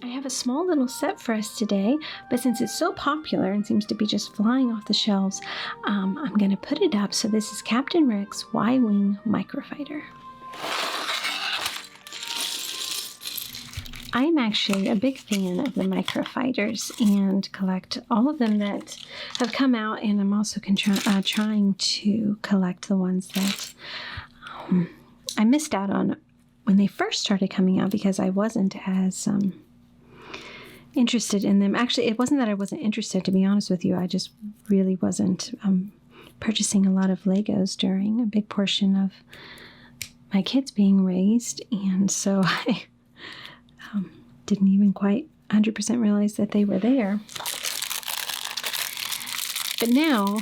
I have a small little set for us today, but since it's so popular and seems to be just flying off the shelves, I'm going to put it up. So this is Captain Rick's Y-Wing Microfighter. I'm actually a big fan of the Microfighters and collect all of them that have come out, and I'm also trying to collect the ones that I missed out on when they first started coming out because I wasn't as interested in them. Actually, it wasn't that I wasn't interested, to be honest with you. I just really wasn't purchasing a lot of Legos during a big portion of my kids being raised, and so I didn't even quite 100% realize that they were there. But now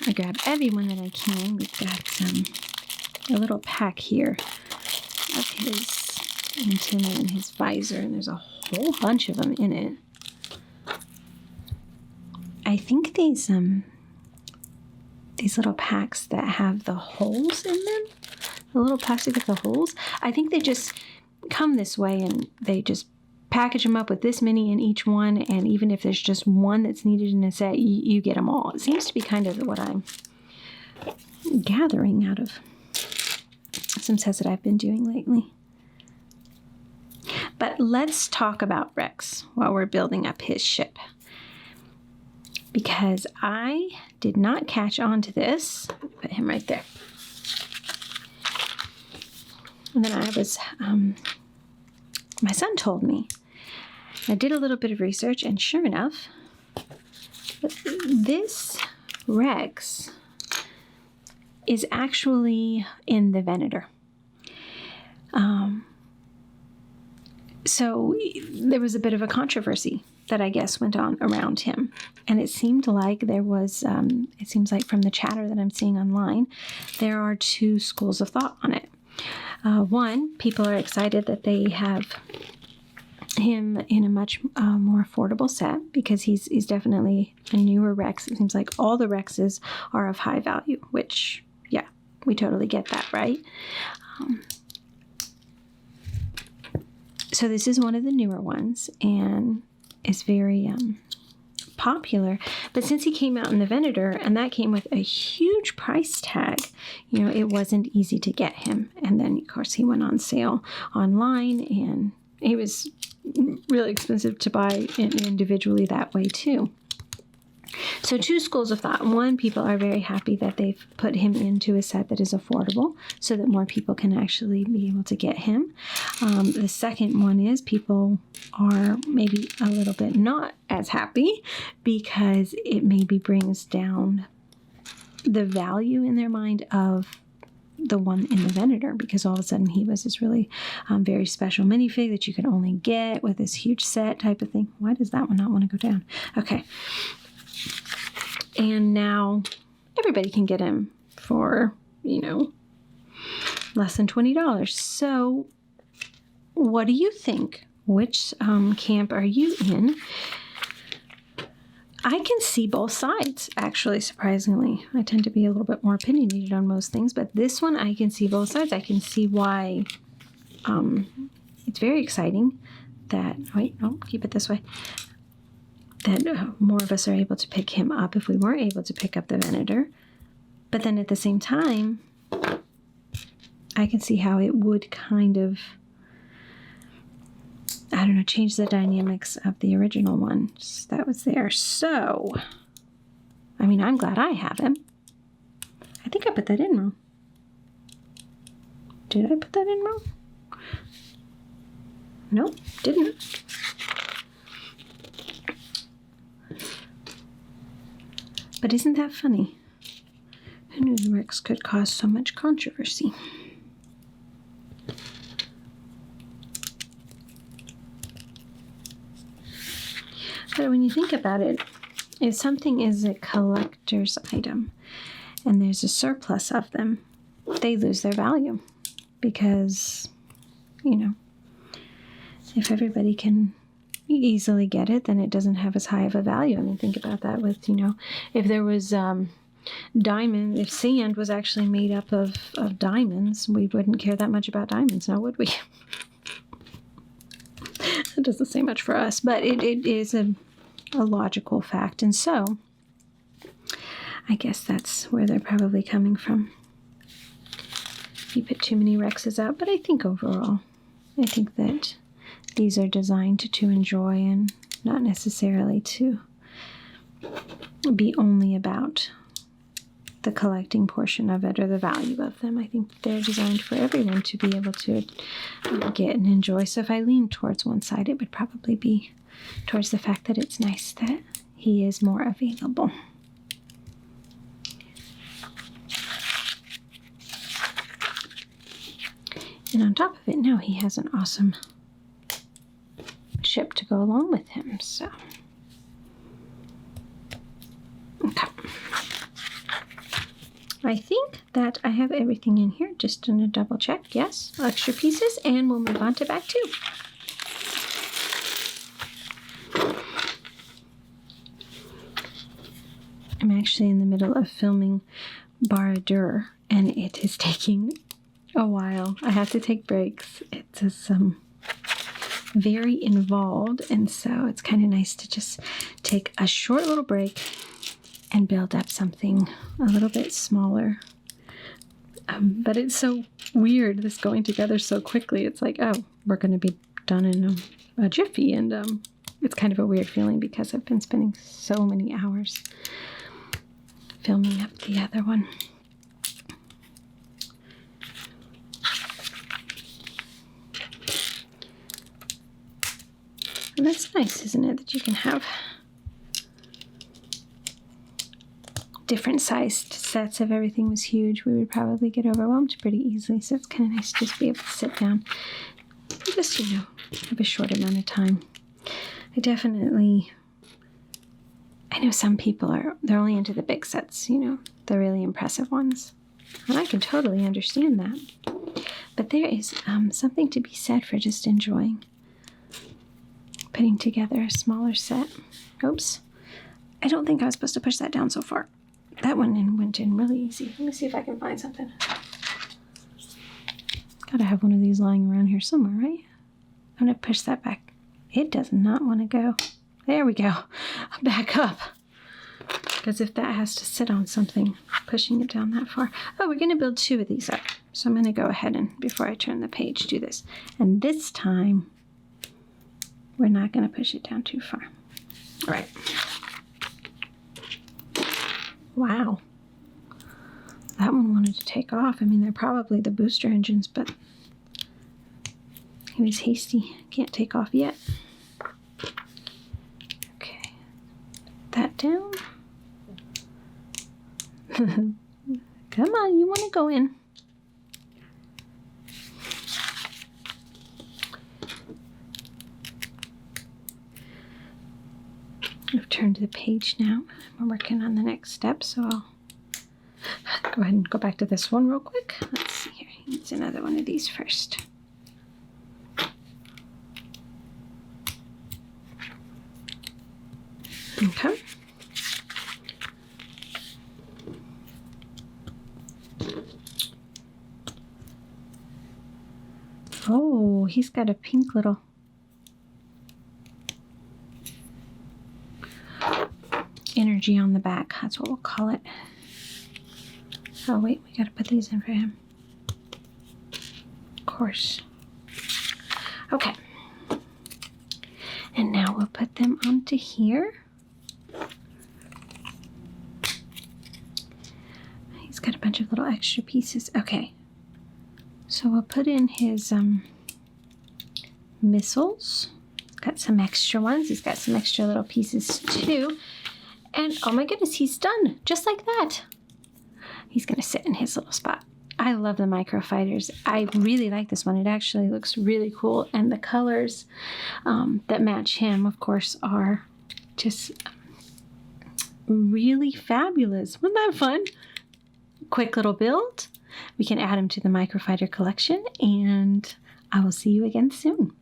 I grab everyone that I can. We've got a little pack here of his antenna and his visor, and there's a whole bunch of them in it. I think these little packs that have the holes in them, the little plastic with the holes, I think they just come this way and they just package them up with this many in each one, and even if there's just one that's needed in a set, you get them all. It seems to be kind of what I'm gathering out of some sets that I've been doing lately. But let's talk about Rex while we're building up his ship, because I did not catch on to this. Put him right there. And then I was, my son told me. I did a little bit of research, and sure enough, this Rex is actually in the Venator. So there was a bit of a controversy that I guess went on around him. And it seemed like there was, it seems like from the chatter that I'm seeing online, there are two schools of thought on it. One, people are excited that they have him in a much more affordable set because he's definitely a newer Rex. It seems like all the Rexes are of high value, which, yeah, we totally get that, right? So this is one of the newer ones and is very popular. But since he came out in the Venator, and that came with a huge price tag, you know, it wasn't easy to get him. And then, of course, he went on sale online, and he was really expensive to buy individually that way too. So two schools of thought. One, people are very happy that they've put him into a set that is affordable so that more people can actually be able to get him. The second one is people are maybe a little bit not as happy because it maybe brings down the value in their mind of the one in the Venator, because all of a sudden he was this really very special minifig that you could only get with this huge set type of thing. Why does that one not want to go down? Okay. And now everybody can get him for, you know, less than $20. So what do you think? Which camp are you in? I can see both sides, actually, surprisingly. I tend to be a little bit more opinionated on most things, but this one I can see both sides. I can see why it's very exciting that, wait, no, keep it this way, that more of us are able to pick him up if we weren't able to pick up the Venator. But then at the same time, I can see how it would kind of, I don't know, change the dynamics of the original one that was there. So, I mean, I'm glad I have him. I think I put that in wrong. Did I put that in wrong? Nope, didn't. But isn't that funny? Who knew the Rex could cause so much controversy? But when you think about it, if something is a collector's item and there's a surplus of them, they lose their value because, you know, if everybody can easily get it, then it doesn't have as high of a value. I mean, think about that with, you know, if there was diamond, if sand was actually made up of diamonds, we wouldn't care that much about diamonds now, would we? It doesn't say much for us, but it is a logical fact. And so I guess that's where they're probably coming from. You put too many Rexes out, but I think overall, I think that these are designed to enjoy and not necessarily to be only about the collecting portion of it or the value of them. I think they're designed for everyone to be able to get and enjoy. So if I lean towards one side, it would probably be towards the fact that it's nice that he is more available. And on top of it, now he has an awesome chip to go along with him. So, okay. I think that I have everything in here. Just going to double check. Yes, extra pieces, and we'll move on to bag 2. I'm actually in the middle of filming Bar-a-Dur, and it is taking a while. I have to take breaks. It's just very involved, and so it's kind of nice to just take a short little break and build up something a little bit smaller. But it's so weird, this going together so quickly. It's like, oh, we're going to be done in a jiffy, and it's kind of a weird feeling because I've been spending so many hours filming up the other one. And that's nice, isn't it, that you can have different sized sets. If everything was huge, we would probably get overwhelmed pretty easily. So it's kind of nice to just be able to sit down and just, have a short amount of time. I know some people they're only into the big sets, the really impressive ones. And I can totally understand that. But there is something to be said for just enjoying putting together a smaller set. Oops. I don't think I was supposed to push that down so far. That one went in really easy. Let me see if I can find something. Gotta have one of these lying around here somewhere, right? I'm gonna push that back. It does not want to go. There we go. Back up. Because if that has to sit on something, pushing it down that far. Oh, we're gonna build 2 of these up. So I'm gonna go ahead and, before I turn the page, do this. And this time, we're not gonna push it down too far. All right. Wow. That one wanted to take off. I mean, they're probably the booster engines, but he was hasty. Can't take off yet. Okay. Put that down. Come on, you want to go in. I've turned the page now. I'm working on the next step, so I'll go ahead and go back to this one real quick. Let's see here. It's another one of these first. Okay. Oh, he's got a pink little energy on the back. That's what we'll call it. Oh, wait, we got to put these in for him. Of course. Okay. And now we'll put them onto here. He's got a bunch of little extra pieces. Okay. So we'll put in his missiles. Got some extra ones. He's got some extra little pieces too. And oh my goodness, he's done. Just like that. He's going to sit in his little spot. I love the Microfighters. I really like this one. It actually looks really cool. And the colors that match him, of course, are just really fabulous. Wasn't that fun? Quick little build. We can add him to the Microfighter collection. And I will see you again soon.